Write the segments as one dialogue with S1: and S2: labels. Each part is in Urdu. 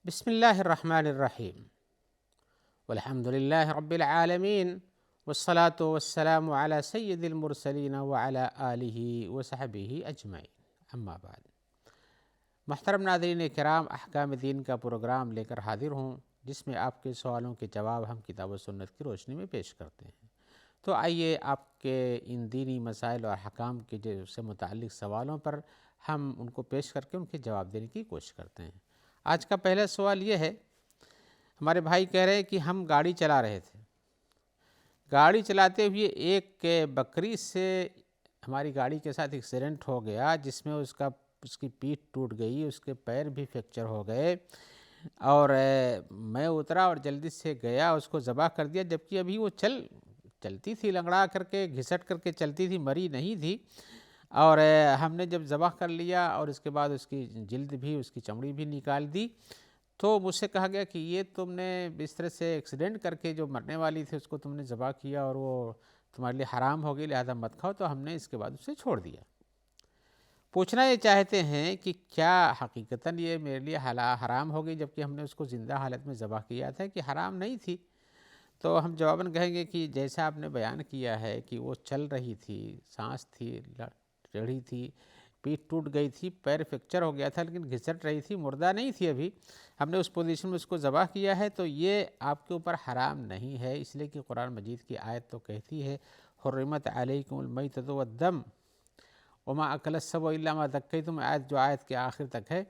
S1: بسم الله الرحمن الرحيم والحمد لله رب العالمين والصلاة والسلام على سيد المرسلين وعلى آله وصحبه أجمعين اما بعد محترم ناظرین کرام، احکام دین کا پروگرام لے کر حاضر ہوں جس میں آپ کے سوالوں کے جواب ہم کتاب و سنت کی روشنی میں پیش کرتے ہیں۔ تو آئیے آپ کے ان دینی مسائل اور احکام کے سے متعلق سوالوں پر ہم ان کو پیش کر کے ان کے جواب دینے کی کوشش کرتے ہیں۔ آج کا پہلا سوال یہ ہے، ہمارے بھائی کہہ رہے ہیں کہ ہم گاڑی چلا رہے تھے، گاڑی چلاتے ہوئے ایک بکری سے ہماری گاڑی کے ساتھ ایکسیڈنٹ ہو گیا جس میں اس کی پیٹھ ٹوٹ گئی، اس کے پیر بھی فریکچر ہو گئے، اور میں اترا اور جلدی سے گیا اس کو ذبح کر دیا، جبکہ ابھی وہ چلتی تھی، لنگڑا کر کے گھسٹ کر کے چلتی تھی، مری نہیں تھی، اور ہم نے جب ذبح کر لیا اور اس کے بعد اس کی جلد بھی، اس کی چمڑی بھی نکال دی، تو مجھ سے کہا گیا کہ یہ تم نے اس طرح سے ایکسیڈنٹ کر کے جو مرنے والی تھی اس کو تم نے ذبح کیا اور وہ تمہارے لیے حرام ہوگی، لہذا مت کھاؤ، تو ہم نے اس کے بعد اسے چھوڑ دیا۔ پوچھنا یہ چاہتے ہیں کہ کیا حقیقتاً یہ میرے لیے حرام ہوگی جبکہ ہم نے اس کو زندہ حالت میں ذبح کیا تھا، کہ حرام نہیں تھی؟ تو ہم جواباً کہیں گے کہ جیسا آپ نے بیان کیا ہے کہ وہ چل رہی تھی، سانس تھی، ٹیڑھی تھی، پیٹھ ٹوٹ گئی تھی، پیر فریکچر ہو گیا تھا لیکن گھسٹ رہی تھی، مردہ نہیں تھی، ابھی ہم نے اس پوزیشن میں اس کو ذبح کیا ہے، تو یہ آپ کے اوپر حرام نہیں ہے، اس لیے کہ قرآن مجید کی آیت تو کہتی ہے حرمت علیکم المیتۃ والدم وما اکل السبع الا ما ذکیتم، جو آیت کے آخر تک ہے،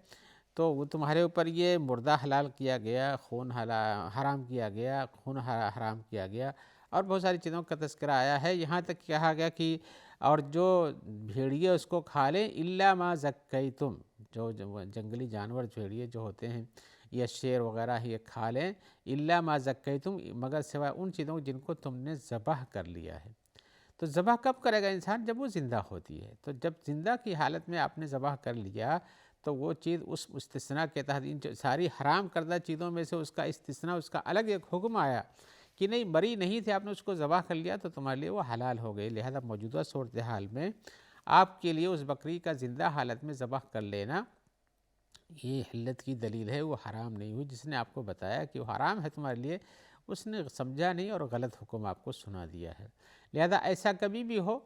S1: تو وہ تمہارے اوپر یہ مردہ حلال کیا گیا، خون حرام کیا گیا، خون حرام کیا گیا، اور بہت ساری چیزوں کا تذکرہ آیا ہے، یہاں تک کہا گیا کہ اور جو بھیڑیے اس کو کھا لیں الا ما ذکیتم، جو جنگلی جانور بھیڑیے جو ہوتے ہیں یا شیر وغیرہ یہ کھا لیں، الا ما ذکیتم، مگر سوائے ان چیزوں جن کو تم نے ذبح کر لیا ہے۔ تو ذبح کب کرے گا انسان؟ جب وہ زندہ ہوتی ہے، تو جب زندہ کی حالت میں آپ نے ذبح کر لیا تو وہ چیز اس استثناء کے تحت، ان ساری حرام کردہ چیزوں میں سے اس کا استثناء، اس کا الگ ایک حکم آیا کہ نہیں، مری نہیں تھی، آپ نے اس کو ذبح کر لیا تو تمہارے لیے وہ حلال ہو گئی، لہذا موجودہ صورتحال میں آپ کے لیے اس بکری کا زندہ حالت میں ذبح کر لینا یہ حلت کی دلیل ہے، وہ حرام نہیں ہوئی۔ جس نے آپ کو بتایا کہ وہ حرام ہے تمہارے لیے، اس نے سمجھا نہیں اور غلط حکم آپ کو سنا دیا ہے۔ لہذا ایسا کبھی بھی ہو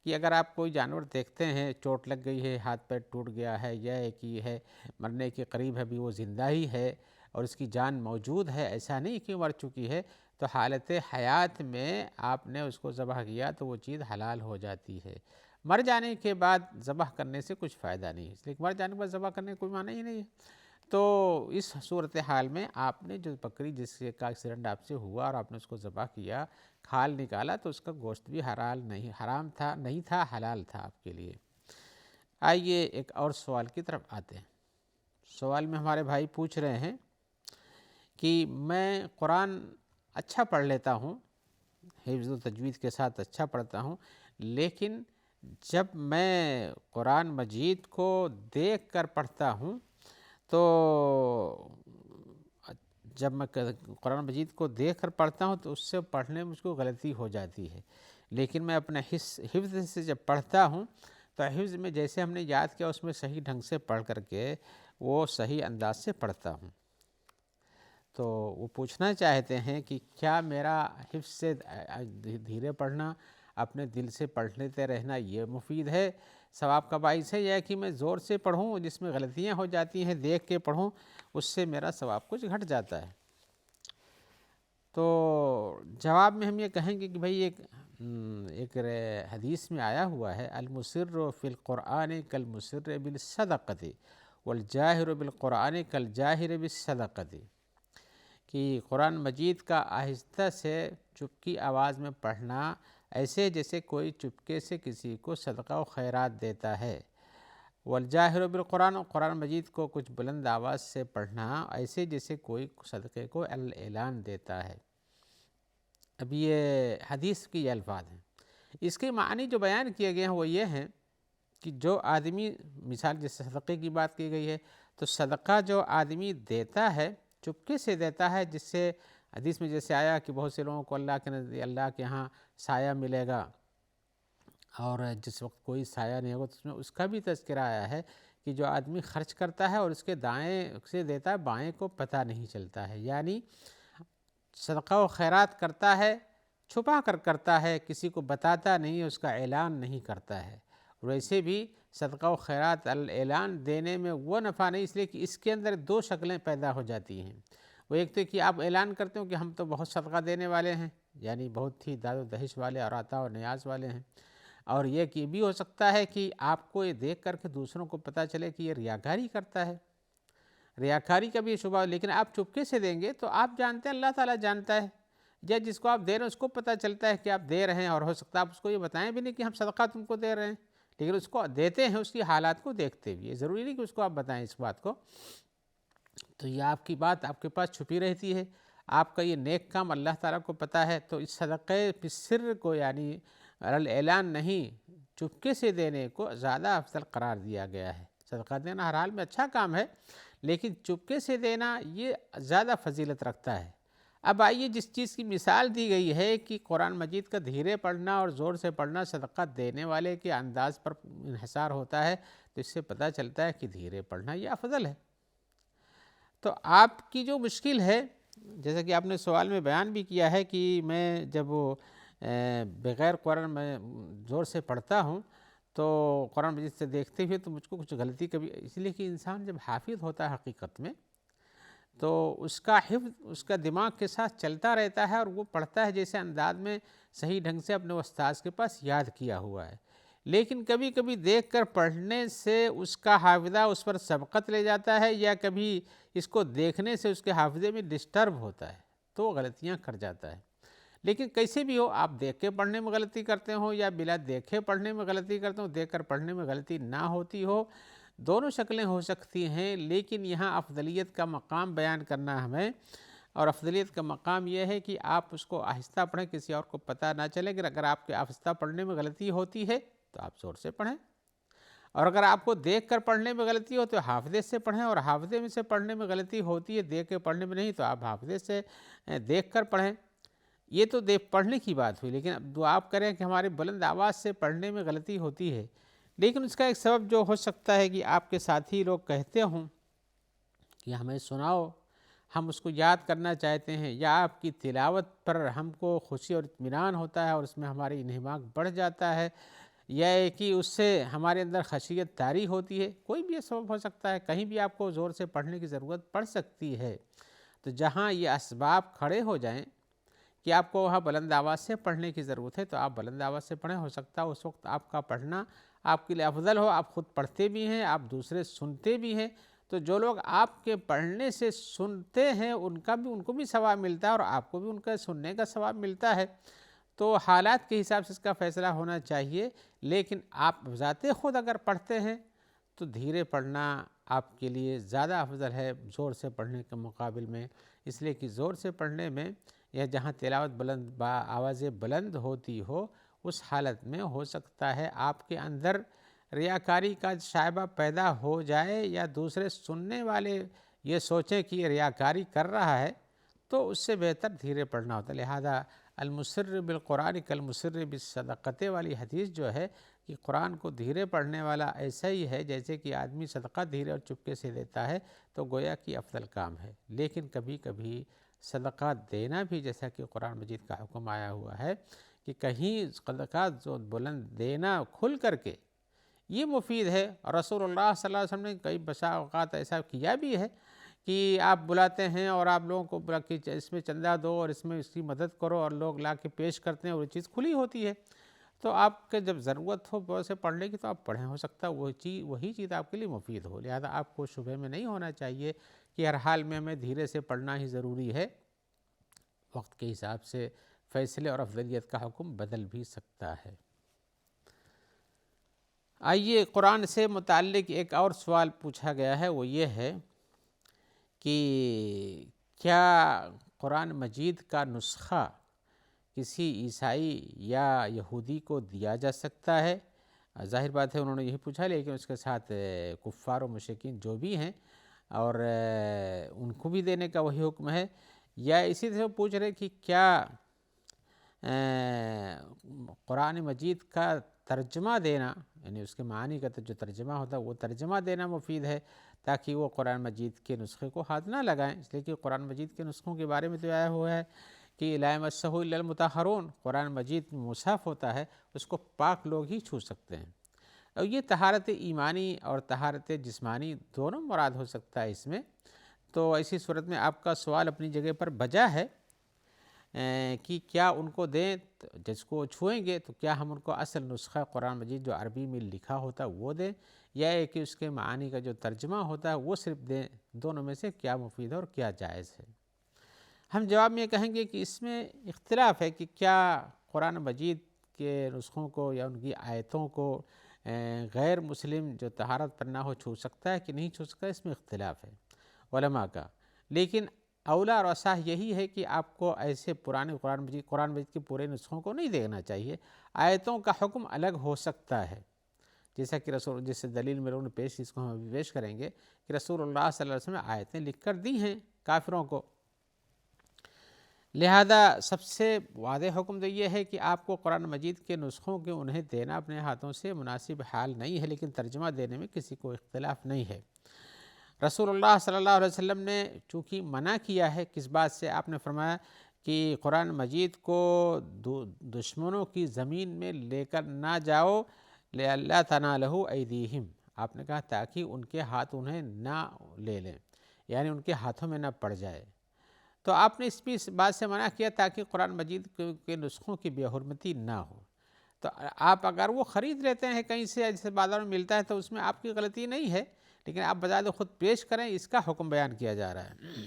S1: کہ اگر آپ کوئی جانور دیکھتے ہیں، چوٹ لگ گئی ہے، ہاتھ پیر ٹوٹ گیا ہے، یا ہے کہ ہے مرنے کے قریب ہے، ابھی وہ زندہ ہی ہے اور اس کی جان موجود ہے، ایسا نہیں کہ مر چکی ہے، تو حالت حیات میں آپ نے اس کو ذبح کیا تو وہ چیز حلال ہو جاتی ہے۔ مر جانے کے بعد ذبح کرنے سے کچھ فائدہ نہیں ہے، اس لیے مر جانے کے بعد ذبح کرنے کا کوئی معنی ہی نہیں ہے۔ تو اس صورتحال میں آپ نے جو بکری جس کا ایکسیڈنٹ آپ سے ہوا اور آپ نے اس کو ذبح کیا، کھال نکالا، تو اس کا گوشت بھی حرام تھا نہیں تھا، حلال تھا آپ کے لیے۔ آئیے ایک اور سوال کی طرف آتے ہیں۔ سوال میں ہمارے بھائی پوچھ رہے ہیں کہ میں قرآن اچھا پڑھ لیتا ہوں، حفظ و تجوید کے ساتھ اچھا پڑھتا ہوں، لیکن جب میں قرآن مجید کو دیکھ کر پڑھتا ہوں تو جب میں قرآن مجید کو دیکھ کر پڑھتا ہوں تو اس سے پڑھنے میں مجھ کو غلطی ہو جاتی ہے، لیکن میں اپنے حفظ سے جب پڑھتا ہوں تو حفظ میں جیسے ہم نے یاد کیا اس میں صحیح ڈھنگ سے پڑھ کر کے وہ صحیح انداز سے پڑھتا ہوں۔ تو وہ پوچھنا چاہتے ہیں کہ کیا میرا حفظ سے دھیرے پڑھنا، اپنے دل سے پڑھ لیتے رہنا یہ مفید ہے، ثواب کا باعث ہے، یا کہ میں زور سے پڑھوں جس میں غلطیاں ہو جاتی ہیں، دیکھ کے پڑھوں اس سے میرا ثواب کچھ گھٹ جاتا ہے؟ تو جواب میں ہم یہ کہیں گے کہ بھئی ایک حدیث میں آیا ہوا ہے، المسر فی القرآن کالمسر بالصدقۃ والجاہر بالقرآن کالجاہر بالصدقۃ، کہ قرآن مجید کا آہستہ سے چپکی آواز میں پڑھنا ایسے جیسے کوئی چپکے سے کسی کو صدقہ و خیرات دیتا ہے، والجاہر بالقرآن، قرآن مجید کو کچھ بلند آواز سے پڑھنا ایسے جیسے کوئی صدقے کو اعلان دیتا ہے۔ اب یہ حدیث کی یہ الفاظ ہیں، اس کے معنی جو بیان کیے گئے ہیں وہ یہ ہیں کہ جو آدمی، مثال جیسے صدقے کی بات کی گئی ہے، تو صدقہ جو آدمی دیتا ہے چپکے سے دیتا ہے، جس سے حدیث میں جیسے آیا کہ بہت سے لوگوں کو اللہ کے ہاں سایہ ملے گا، اور جس وقت کوئی سایہ نہیں ہوگا تو اس میں اس کا بھی تذکرہ آیا ہے کہ جو آدمی خرچ کرتا ہے اور اس کے دائیں سے دیتا ہے بائیں کو پتہ نہیں چلتا ہے، یعنی صدقہ و خیرات کرتا ہے چھپا کر کرتا ہے، کسی کو بتاتا نہیں، اس کا اعلان نہیں کرتا ہے۔ اور ویسے بھی صدقہ و خیرات اعلان دینے میں وہ نفع نہیں، اس لیے کہ اس کے اندر دو شکلیں پیدا ہو جاتی ہیں۔ وہ ایک تو کہ آپ اعلان کرتے ہو کہ ہم تو بہت صدقہ دینے والے ہیں، یعنی بہت ہی داد و دہش والے اور عطا و نیاز والے ہیں، اور یہ کہ بھی ہو سکتا ہے کہ آپ کو یہ دیکھ کر کے دوسروں کو پتہ چلے کہ یہ ریاکاری کرتا ہے، ریاکاری کا بھی شبہ، لیکن آپ چپکے سے دیں گے تو آپ جانتے ہیں، اللہ تعالیٰ جانتا ہے، یا جس کو آپ دے رہے ہیں اس کو پتہ چلتا ہے کہ آپ دے رہے ہیں، اور ہو سکتا ہے آپ اس کو یہ بتائیں بھی نہیں کہ ہم صدقہ تم کو دے رہے ہیں، لیکن اس کو دیتے ہیں اس کی حالات کو دیکھتے ہوئے، ضروری نہیں کہ اس کو آپ بتائیں اس بات کو۔ تو یہ آپ کی بات آپ کے پاس چھپی رہتی ہے، آپ کا یہ نیک کام اللہ تعالیٰ کو پتہ ہے، تو اس صدقے سر کو یعنی اعلان نہیں، چپکے سے دینے کو زیادہ افضل قرار دیا گیا ہے۔ صدقہ دینا ہر حال میں اچھا کام ہے، لیکن چپکے سے دینا یہ زیادہ فضیلت رکھتا ہے۔ اب آئیے جس چیز کی مثال دی گئی ہے کہ قرآن مجید کا دھیرے پڑھنا اور زور سے پڑھنا صدقہ دینے والے کے انداز پر انحصار ہوتا ہے، تو اس سے پتہ چلتا ہے کہ دھیرے پڑھنا یہ افضل ہے۔ تو آپ کی جو مشکل ہے، جیسا کہ آپ نے سوال میں بیان بھی کیا ہے کہ میں جب بغیر قرآن میں زور سے پڑھتا ہوں تو قرآن مجید سے دیکھتے ہوئے تو مجھ کو کچھ غلطی کبھی، اس لیے کہ انسان جب حافظ ہوتا ہے حقیقت میں تو اس کا حفظ اس کا دماغ کے ساتھ چلتا رہتا ہے، اور وہ پڑھتا ہے جیسے انداز میں صحیح ڈھنگ سے اپنے استاذ کے پاس یاد کیا ہوا ہے۔ لیکن کبھی کبھی دیکھ کر پڑھنے سے اس کا حافظہ اس پر سبقت لے جاتا ہے، یا کبھی اس کو دیکھنے سے اس کے حافظے میں ڈسٹرب ہوتا ہے تو غلطیاں کر جاتا ہے۔ لیکن کیسے بھی ہو، آپ دیکھ کے پڑھنے میں غلطی کرتے ہو یا بلا دیکھے پڑھنے میں غلطی کرتے ہو، دیکھ کر پڑھنے میں غلطی نہ ہوتی ہو، دونوں شکلیں ہو سکتی ہیں، لیکن یہاں افضلیت کا مقام بیان کرنا ہمیں، اور افضلیت کا مقام یہ ہے کہ آپ اس کو آہستہ پڑھیں، کسی اور کو پتہ نہ چلے کہ اگر آپ کے آہستہ پڑھنے میں غلطی ہوتی ہے تو آپ زور سے پڑھیں، اور اگر آپ کو دیکھ کر پڑھنے میں غلطی ہو تو حافظے سے پڑھیں، اور حافظے میں سے پڑھنے میں غلطی ہوتی ہے دیکھ کے پڑھنے میں نہیں تو آپ حافظے سے دیکھ کر پڑھیں۔ یہ تو پڑھنے کی بات ہوئی، لیکن اب دعا آپ کریں کہ ہمارے بلند آواز سے پڑھنے میں غلطی ہوتی ہے، لیکن اس کا ایک سبب جو ہو سکتا ہے کہ آپ کے ساتھی لوگ کہتے ہوں کہ ہمیں سناؤ، ہم اس کو یاد کرنا چاہتے ہیں، یا آپ کی تلاوت پر ہم کو خوشی اور اطمینان ہوتا ہے اور اس میں ہماری انہماک بڑھ جاتا ہے، یا کہ اس سے ہمارے اندر خشیت طاری ہوتی ہے، کوئی بھی یہ سبب ہو سکتا ہے، کہیں بھی آپ کو زور سے پڑھنے کی ضرورت پڑ سکتی ہے۔ تو جہاں یہ اسباب کھڑے ہو جائیں کہ آپ کو وہاں بلند آواز سے پڑھنے کی ضرورت ہے تو آپ بلند آواز سے پڑھیں، ہو سکتا ہے اس وقت آپ کا پڑھنا آپ کے لیے افضل ہو، آپ خود پڑھتے بھی ہیں، آپ دوسرے سنتے بھی ہیں، تو جو لوگ آپ کے پڑھنے سے سنتے ہیں ان کو بھی ثواب ملتا ہے، اور آپ کو بھی ان کا سننے کا ثواب ملتا ہے۔ تو حالات کے حساب سے اس کا فیصلہ ہونا چاہیے، لیکن آپ ذات خود اگر پڑھتے ہیں تو دھیرے پڑھنا آپ کے لیے زیادہ افضل ہے زور سے پڑھنے کے مقابل میں، اس لیے کہ زور سے پڑھنے میں یا جہاں تلاوت بلند آوازیں بلند ہوتی ہو، اس حالت میں ہو سکتا ہے آپ کے اندر ریاکاری کا شائبہ پیدا ہو جائے، یا دوسرے سننے والے یہ سوچیں کہ یہ ریاکاری کر رہا ہے، تو اس سے بہتر دھیرے پڑھنا ہوتا ہے۔ لہذا المسر بالقرآن کالمسر بالصدقۃ والی حدیث جو ہے کہ قرآن کو دھیرے پڑھنے والا ایسا ہی ہے جیسے کہ آدمی صدقہ دھیرے اور چپکے سے دیتا ہے، تو گویا کہ افضل کام ہے۔ لیکن کبھی کبھی صدقہ دینا بھی، جیسا کہ قرآن مجید کا حکم آیا ہوا ہے کہ کہیں صدقہ جو بلند دینا کھل کر کے یہ مفید ہے، اور رسول اللہ صلی اللہ علیہ وسلم نے کئی بسا اوقات ایسا کیا بھی ہے کہ آپ بلاتے ہیں اور آپ لوگوں کو بلا کہ اس میں چندہ دو اور اس میں اس کی مدد کرو، اور لوگ لا کے پیش کرتے ہیں اور وہ چیز کھلی ہوتی ہے، تو آپ کے جب ضرورت ہو ویسے پڑھنے کی تو آپ پڑھیں، ہو سکتا ہے وہی چیز آپ کے لیے مفید ہو۔ لہذا آپ کو شبہ میں نہیں ہونا چاہیے کہ ہر حال میں ہمیں دھیرے سے پڑھنا ہی ضروری ہے، وقت کے حساب سے فیصلے اور افضلیت کا حکم بدل بھی سکتا ہے۔ آئیے قرآن سے متعلق ایک اور سوال پوچھا گیا ہے، وہ یہ ہے کہ کیا قرآن مجید کا نسخہ کسی عیسائی یا یہودی کو دیا جا سکتا ہے؟ ظاہر بات ہے انہوں نے یہی پوچھا، لیکن اس کے ساتھ کفار و مشرکین جو بھی ہیں اور ان کو بھی دینے کا وہی حکم ہے، یا اسی طرح پوچھ رہے کہ کیا قرآن مجید کا ترجمہ دینا، یعنی اس کے معنی کا جو ترجمہ ہوتا ہے وہ ترجمہ دینا مفید ہے، تاکہ وہ قرآن مجید کے نسخے کو ہاتھ نہ لگائیں، اس لیے کہ قرآن مجید کے نسخوں کے بارے میں تو آیا ہوا ہے کہ لا یمسہ الا المطہرون، قرآن مجید مصحف ہوتا ہے اس کو پاک لوگ ہی چھو سکتے ہیں، اور یہ طہارت ایمانی اور طہارت جسمانی دونوں مراد ہو سکتا ہے اس میں۔ تو ایسی صورت میں آپ کا سوال اپنی جگہ پر بجا ہے کہ کیا ان کو دیں، جس کو چھوئیں گے تو کیا ہم ان کو اصل نسخہ قرآن مجید جو عربی میں لکھا ہوتا ہے وہ دیں، یا ہے کہ اس کے معانی کا جو ترجمہ ہوتا ہے وہ صرف دیں؟ دونوں میں سے کیا مفید ہے اور کیا جائز ہے؟ ہم جواب میں یہ کہیں گے کہ اس میں اختلاف ہے کہ کیا قرآن مجید کے نسخوں کو یا ان کی آیتوں کو غیر مسلم جو طہارت پر نہ ہو چھو سکتا ہے کہ نہیں چھو سکتا، اس میں اختلاف ہے علماء کا، لیکن اولا اور اصح یہی ہے کہ آپ کو ایسے پرانے قرآن مجید کے پورے نسخوں کو نہیں دینا چاہیے۔ آیتوں کا حکم الگ ہو سکتا ہے، جیسا کہ جس سے دلیل میں لوگوں نے پیش، اس کو ہم ابھی پیش کریں گے کہ رسول اللہ صلی اللہ علیہ وسلم نے آیتیں لکھ کر دی ہیں کافروں کو، لہذا سب سے واضح حکم تو یہ ہے کہ آپ کو قرآن مجید کے نسخوں کے انہیں دینا اپنے ہاتھوں سے مناسب حال نہیں ہے، لیکن ترجمہ دینے میں کسی کو اختلاف نہیں ہے۔ رسول اللہ صلی اللہ علیہ وسلم نے چونکہ منع کیا ہے، کس بات سے؟ آپ نے فرمایا کہ قرآن مجید کو دشمنوں کی زمین میں لے کر نہ جاؤ، لئلا تنالہ ایدیہم، آپ نے کہا تاکہ ان کے ہاتھ انہیں نہ لے لیں، یعنی ان کے ہاتھوں میں نہ پڑ جائے۔ تو آپ نے اس بات سے منع کیا تاکہ قرآن مجید کے نسخوں کی بے حرمتی نہ ہو۔ تو آپ اگر وہ خرید لیتے ہیں کہیں سے، جیسے بازار میں ملتا ہے، تو اس میں آپ کی غلطی نہیں ہے، لیکن آپ بجائے خود پیش کریں، اس کا حکم بیان کیا جا رہا ہے۔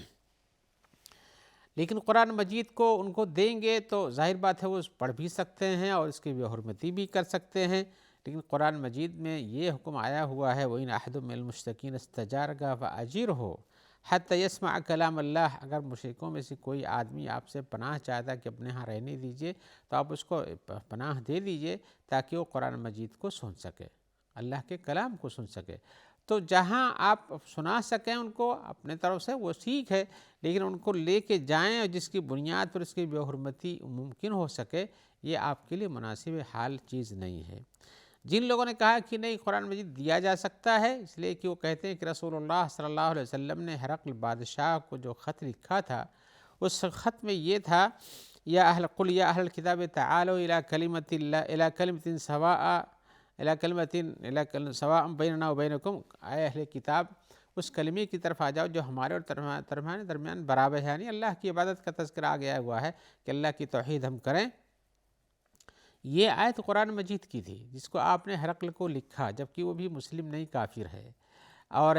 S1: لیکن قرآن مجید کو ان کو دیں گے تو ظاہر بات ہے وہ پڑھ بھی سکتے ہیں اور اس کی بے حرمتی بھی کر سکتے ہیں، لیکن قرآن مجید میں یہ حکم آیا ہوا ہے وَإِنْ أَحَدٌ مِّنَ الْمُشْرِكِينَ اسْتَجَارَكَ فَأَجِرْهُ حَتَّى يَسْمَعَ كَلَامَ اللَّهِ، اگر مشرکوں میں سے کوئی آدمی آپ سے پناہ چاہتا کہ اپنے ہاں رہنے دیجئے تو آپ اس کو پناہ دے دیجئے تاکہ وہ قرآن مجید کو سن سکے، اللہ کے کلام کو سن سکے۔ تو جہاں آپ سنا سکیں ان کو اپنے طرف سے وہ ٹھیک ہے، لیکن ان کو لے کے جائیں اور جس کی بنیاد پر اس کی بے حرمتی ممکن ہو سکے، یہ آپ کے لیے مناسب حال چیز نہیں ہے۔ جن لوگوں نے کہا کہ نہیں قرآن مجید دیا جا سکتا ہے، اس لیے کہ وہ کہتے ہیں کہ رسول اللہ صلی اللہ علیہ وسلم نے ہرقل بادشاہ کو جو خط لکھا تھا، اس خط میں یہ تھا یا اہل الکتاب تعالوا الی کلمۃ سواء بیننا وبینکم، اے اہل کتاب اس کلمے کی طرف آ جاؤ جو ہمارے اور تمہارے درمیان برابر ہے، یعنی اللہ کی عبادت کا تذکرہ آ گیا ہوا ہے کہ اللہ کی توحید ہم کریں۔ یہ آیت قرآن مجید کی تھی جس کو آپ نے ہرقل کو لکھا، جبکہ وہ بھی مسلم نہیں کافر ہے، اور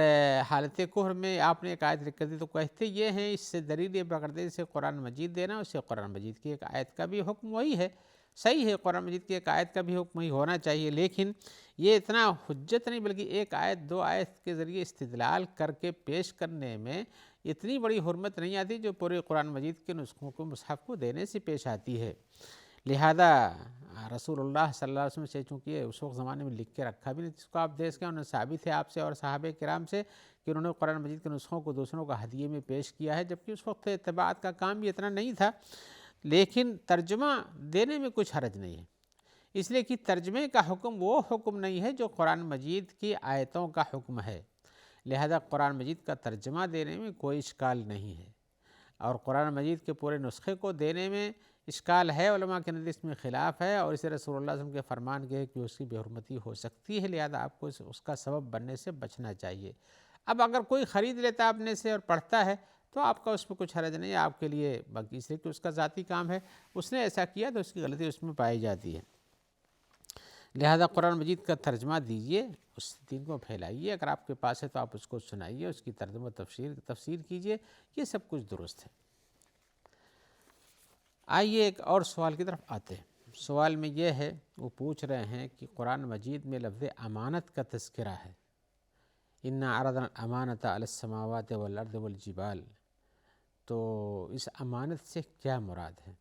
S1: حالت کفر میں آپ نے ایک آیت لکھ کر دی، تو کہتے یہ ہیں اس سے دلیل یہ پکڑتے جسے قرآن مجید دینا، اسے قرآن مجید کی ایک آیت کا بھی حکم وہی ہے، صحیح ہے، قرآن مجید کی ایک آیت کا بھی حکم وہی ہونا چاہیے، لیکن یہ اتنا حجت نہیں بلکہ ایک آیت دو آیت کے ذریعے استدلال کر کے پیش کرنے میں اتنی بڑی حرمت نہیں آتی جو پورے قرآن مجید کے نسخوں کو مصحف کو دینے سے پیش آتی ہے۔ لہذا رسول اللہ صلی اللہ علیہ وسلم سے چونکہ اس وقت زمانے میں لکھ کے رکھا بھی نہیں، جس کو آپ دیکھ کے انہوں نے ثابت ہے آپ سے اور صحابہ کرام سے کہ انہوں نے قرآن مجید کے نسخوں کو دوسروں کو ہدیے میں پیش کیا ہے، جبکہ اس وقت اتباعت کا کام بھی اتنا نہیں تھا، لیکن ترجمہ دینے میں کچھ حرج نہیں ہے، اس لیے کہ ترجمے کا حکم وہ حکم نہیں ہے جو قرآن مجید کی آیتوں کا حکم ہے، لہذا قرآن مجید کا ترجمہ دینے میں کوئی اشکال نہیں ہے، اور قرآن مجید کے پورے نسخے کو دینے میں اشکال ہے، علماء کے نزدیک اس میں خلاف ہے، اور اسے رسول اللہ صلی اللہ علیہ وسلم کے فرمان کے ہے کہ اس کی بے حرمتی ہو سکتی ہے، لہذا آپ کو اس کا سبب بننے سے بچنا چاہیے۔ اب اگر کوئی خرید لیتا اپنے سے اور پڑھتا ہے تو آپ کا اس میں کچھ حرج نہیں ہے، آپ کے لیے، باقی اس لیے کہ اس کا ذاتی کام ہے، اس نے ایسا کیا تو اس کی غلطی اس میں پائی جاتی ہے، لہذا قرآن مجید کا ترجمہ دیجئے، اس دین کو پھیلائیے، اگر آپ کے پاس ہے تو آپ اس کو سنائیے، اس کی ترجمہ تفسیر کیجئے، یہ سب کچھ درست ہے۔ آئیے ایک اور سوال کی طرف آتے ہیں۔ سوال میں یہ ہے، وہ پوچھ رہے ہیں کہ قرآن مجید میں لفظ امانت کا تذکرہ ہے، اِنَّا عَرَضْنَا الْأَمَانَةَ عَلَى السَّمَاوَاتِ وَالْأَرْضِ وَالْجِبَالِ، تو اس امانت سے کیا مراد ہے؟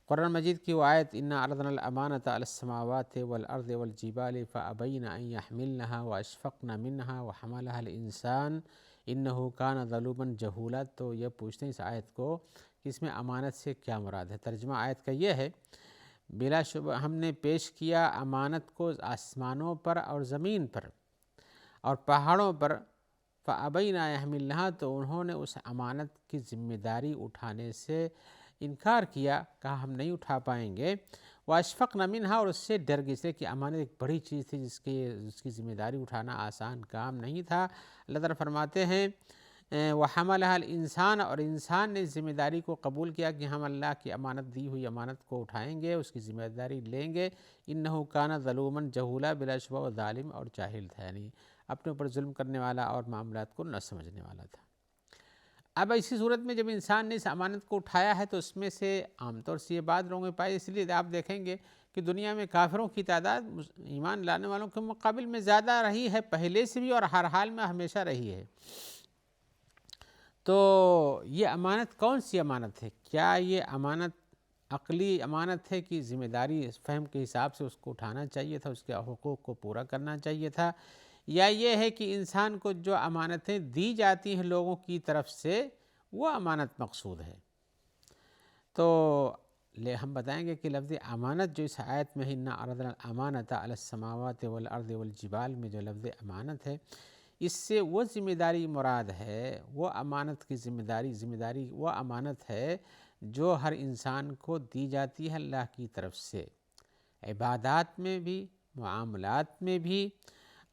S1: قرآن مجید کی وہ آیت اِنَّا عَرَضْنَا الْأَمَانَةَ عَلَى السَّمَاوَاتِ وَالْأَرْضِ وَالْجِبَالِ فَأَبَيْنَ أَن يَحْمِلْنَهَا وَأَشْفَقْنَ مِنْهَا وَحَمَلَهَا الْإِنسَانُ إِنَّهُ كَانَ ظَلُومًا جَهُولًا، تو یہ پوچھتے ہیں اس آیت کو کہ اس میں امانت سے کیا مراد ہے۔ ترجمہ آیت کا یہ ہے بلا شبہ ہم نے پیش کیا امانت کو آسمانوں پر اور زمین پر اور پہاڑوں پر، فَأَبَيْنَا يَحْمِلْنَهَا، تو انہوں نے اس امانت کی ذمہ داری اٹھانے سے انکار کیا، کہا ہم نہیں اٹھا پائیں گے، وَأَشْفَقْنَ مِنْهَا، اور اس سے ڈر گئے، اس لیے کہ امانت ایک بڑی چیز تھی جس کی ذمہ داری اٹھانا آسان کام نہیں تھا۔ اللہ تعالیٰ فرماتے ہیں وَحَمَلَهَا الْإِنسَانُ، اور انسان نے ذمہ داری کو قبول کیا کہ ہم اللہ کی امانت دی ہوئی امانت کو اٹھائیں گے، اس کی ذمہ داری لیں گے۔ إِنَّهُ كَانَ ظَلُومًا جَهُولًا، بلا شبہ وہ ظالم اور جاہل تھا، یعنی اپنے اوپر ظلم کرنے والا اور معاملات کو نہ سمجھنے والا تھا۔ اب ایسی صورت میں جب انسان نے اس امانت کو اٹھایا ہے تو اس میں سے عام طور سے یہ بات لوگوں میں پائی، اس لیے آپ دیکھیں گے کہ دنیا میں کافروں کی تعداد ایمان لانے والوں کے مقابل میں زیادہ رہی ہے، پہلے سے بھی اور ہر حال میں ہمیشہ رہی ہے۔ تو یہ امانت کون سی امانت ہے؟ کیا یہ امانت عقلی امانت ہے کہ ذمہ داری فہم کے حساب سے اس کو اٹھانا چاہیے تھا، اس کے حقوق کو پورا کرنا چاہیے تھا، یا یہ ہے کہ انسان کو جو امانتیں دی جاتی ہیں لوگوں کی طرف سے وہ امانت مقصود ہے؟ تو ہم بتائیں گے کہ لفظ امانت جو اس آیت میں اِنَّا عَرَضْنَا الْأَمَانَةَ عَلَى السَّمَاوَاتِ وَالْأَرْضِ وَالْجِبَالِ میں جو لفظ امانت ہے، اس سے وہ ذمہ داری مراد ہے، وہ امانت کی ذمہ داری وہ امانت ہے جو ہر انسان کو دی جاتی ہے اللہ کی طرف سے، عبادات میں بھی، معاملات میں بھی،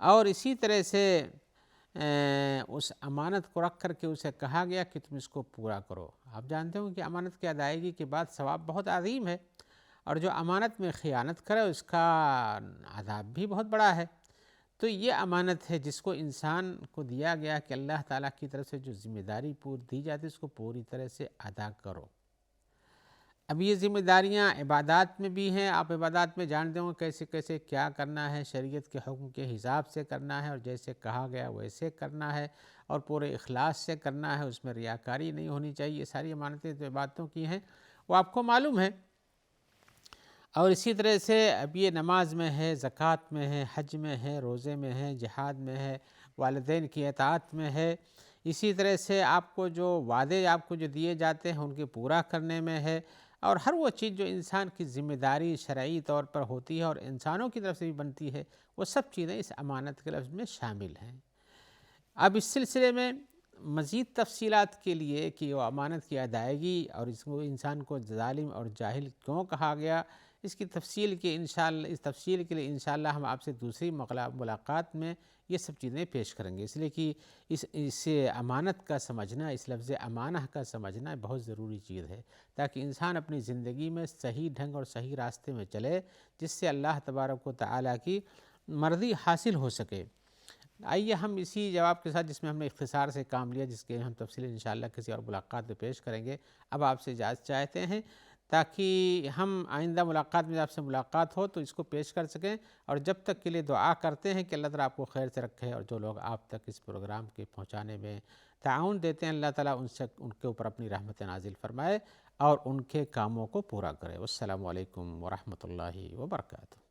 S1: اور اسی طرح سے اس امانت کو رکھ کر کے اسے کہا گیا کہ تم اس کو پورا کرو۔ آپ جانتے ہو کہ امانت کی ادائیگی کے بعد ثواب بہت عظیم ہے، اور جو امانت میں خیانت کرے اس کا عذاب بھی بہت بڑا ہے۔ تو یہ امانت ہے جس کو انسان کو دیا گیا کہ اللہ تعالیٰ کی طرف سے جو ذمہ داری دی جاتی ہے اس کو پوری طرح سے ادا کرو۔ اب یہ ذمہ داریاں عبادات میں بھی ہیں، آپ عبادات میں جانتے ہوں کیسے کیسے کیا کرنا ہے، شریعت کے حکم کے حساب سے کرنا ہے، اور جیسے کہا گیا ویسے کرنا ہے، اور پورے اخلاص سے کرنا ہے، اس میں ریاکاری نہیں ہونی چاہیے۔ یہ ساری امانتیں جو عبادتوں کی ہیں وہ آپ کو معلوم ہے۔ اور اسی طرح سے اب یہ نماز میں ہے، زکوٰۃ میں ہے، حج میں ہے، روزے میں ہے، جہاد میں ہے، والدین کی اطاعت میں ہے، اسی طرح سے آپ کو جو وعدے آپ کو جو دیے جاتے ہیں ان کے پورا کرنے میں ہے، اور ہر وہ چیز جو انسان کی ذمہ داری شرعی طور پر ہوتی ہے اور انسانوں کی طرف سے بھی بنتی ہے، وہ سب چیزیں اس امانت کے لفظ میں شامل ہیں۔ اب اس سلسلے میں مزید تفصیلات کے لیے کہ وہ امانت کی ادائیگی اور اس کو انسان کو ظالم اور جاہل کیوں کہا گیا، اس کی تفصیل کے لیے انشاءاللہ ہم آپ سے دوسری ملاقات میں یہ سب چیزیں پیش کریں گے، اس لیے کہ اس امانت کا سمجھنا، اس لفظ امانہ کا سمجھنا بہت ضروری چیز ہے، تاکہ انسان اپنی زندگی میں صحیح ڈھنگ اور صحیح راستے میں چلے، جس سے اللہ تبارک و تعالیٰ کی مرضی حاصل ہو سکے۔ آئیے ہم اسی جواب کے ساتھ، جس میں ہم نے اختصار سے کام لیا، جس کے ہم تفصیل انشاءاللہ کسی اور ملاقات میں پیش کریں گے، اب آپ سے اجازت چاہتے ہیں تاکہ ہم آئندہ ملاقات میں آپ سے ملاقات ہو تو اس کو پیش کر سکیں، اور جب تک کے لیے دعا کرتے ہیں کہ اللہ تعالیٰ آپ کو خیر سے رکھے، اور جو لوگ آپ تک اس پروگرام کے پہنچانے میں تعاون دیتے ہیں اللہ تعالیٰ ان کے اوپر اپنی رحمت نازل فرمائے اور ان کے کاموں کو پورا کرے۔ والسلام علیکم ورحمۃ اللہ وبرکاتہ۔